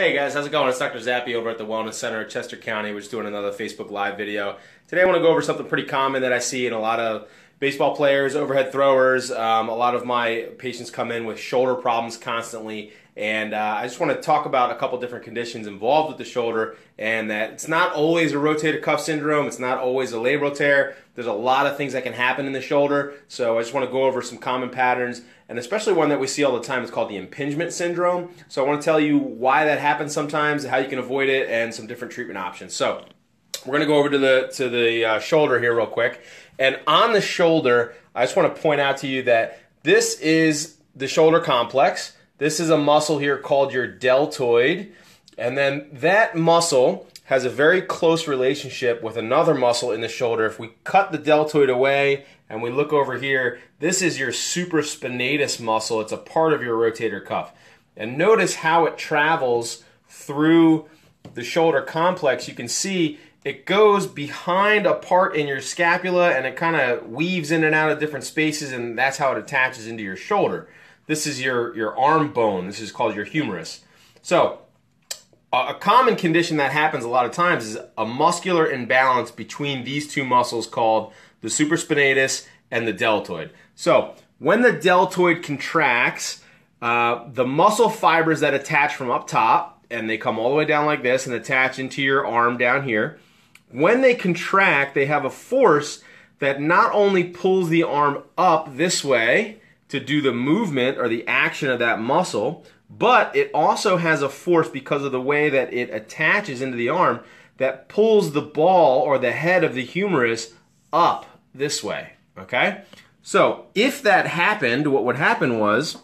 Hey guys, how's it going? It's Dr. Zappy over at the Wellness Center at Chester County. We're just doing another Facebook Live video. Today I want to go over something pretty common that I see in a lot of baseball players, overhead throwers. A lot of my patients come in with shoulder problems constantly, and I just want to talk about a couple different conditions involved with the shoulder, and that it's not always a rotator cuff syndrome, it's not always a labral tear. There's a lot of things that can happen in the shoulder, so I just want to go over some common patterns, and especially one that we see all the time is called the impingement syndrome. So I want to tell you why that happens sometimes, how you can avoid it, and some different treatment options. So we're going to go over to the shoulder here real quick. And on the shoulder, I just want to point out to you that this is the shoulder complex. This is a muscle here called your deltoid. And then that muscle has a very close relationship with another muscle in the shoulder. If we cut the deltoid away and we look over here, this is your supraspinatus muscle. It's a part of your rotator cuff. And notice how it travels through the shoulder complex. You can see it goes behind a part in your scapula and it kind of weaves in and out of different spaces, and that's how it attaches into your shoulder. This is your arm bone. This is called your humerus. So a common condition that happens a lot of times is a muscular imbalance between these two muscles called the supraspinatus and the deltoid. So when the deltoid contracts, the muscle fibers that attach from up top, and they come all the way down like this and attach into your arm down here, when they contract, they have a force that not only pulls the arm up this way to do the movement or the action of that muscle, but it also has a force because of the way that it attaches into the arm that pulls the ball or the head of the humerus up this way, okay? So if that happened, what would happen was,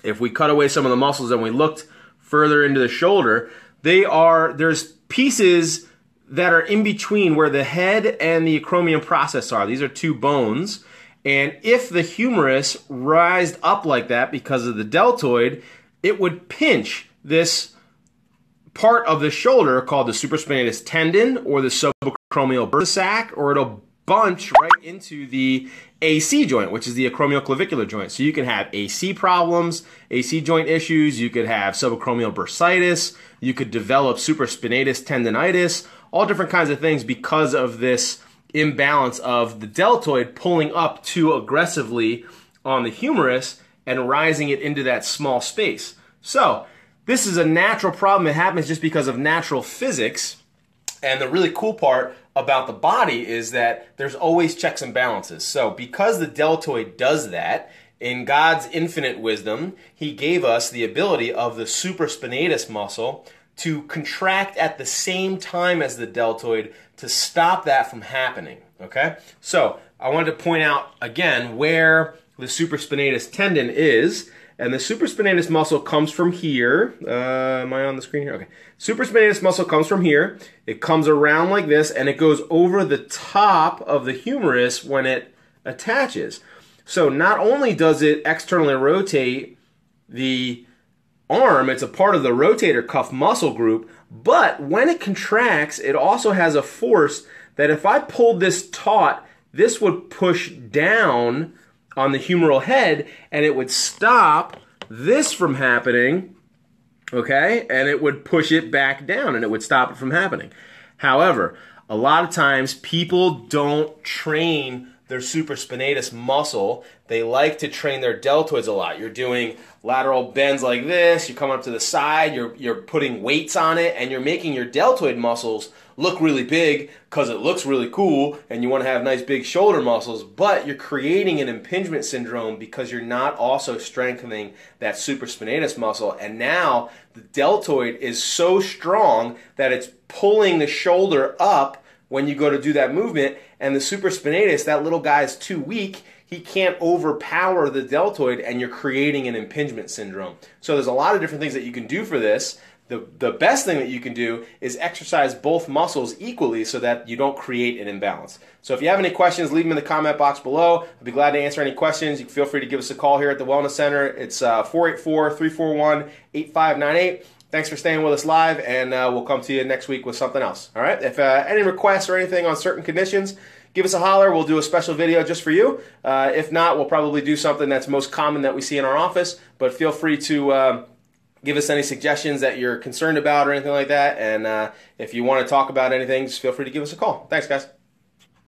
if we cut away some of the muscles and we looked further into the shoulder, there's pieces that are in between where the head and the acromion process are. These are two bones. And if the humerus rised up like that because of the deltoid, it would pinch this part of the shoulder called the supraspinatus tendon or the subacromial bursa sac, or it'll bunch right into the AC joint, which is the acromioclavicular joint. So you can have AC problems, AC joint issues, you could have subacromial bursitis, you could develop supraspinatus tendinitis, all different kinds of things because of this imbalance of the deltoid pulling up too aggressively on the humerus and rising it into that small space. So this is a natural problem. It happens just because of natural physics. And the really cool part about the body is that there's always checks and balances. So because the deltoid does that, in God's infinite wisdom, He gave us the ability of the supraspinatus muscle to contract at the same time as the deltoid to stop that from happening, okay? So I wanted to point out again where the supraspinatus tendon is, and the supraspinatus muscle comes from here. Am I on the screen here? Okay. Supraspinatus muscle comes from here. It comes around like this, and it goes over the top of the humerus when it attaches. So not only does it externally rotate the arm, it's a part of the rotator cuff muscle group, but when it contracts, it also has a force that if I pulled this taut, this would push down on the humeral head and it would stop this from happening, okay? And it would push it back down and it would stop it from happening. However, a lot of times people don't train their supraspinatus muscle. They like to train their deltoids a lot. You're doing lateral bends like this, you're coming up to the side, you're putting weights on it, and you're making your deltoid muscles look really big because it looks really cool and you want to have nice big shoulder muscles, but you're creating an impingement syndrome because you're not also strengthening that supraspinatus muscle, and now the deltoid is so strong that it's pulling the shoulder up when you go to do that movement, and the supraspinatus, that little guy, is too weak. He can't overpower the deltoid, and you're creating an impingement syndrome. So there's a lot of different things that you can do for this. The best thing that you can do is exercise both muscles equally so that you don't create an imbalance. So if you have any questions, leave them in the comment box below. I'd be glad to answer any questions. You can feel free to give us a call here at the Wellness Center. It's 484-341-8598. Thanks for staying with us live, and we'll come to you next week with something else. All right? If any requests or anything on certain conditions, give us a holler. We'll do a special video just for you. If not, we'll probably do something that's most common that we see in our office, but feel free to give us any suggestions that you're concerned about or anything like that. And if you want to talk about anything, just feel free to give us a call. Thanks, guys.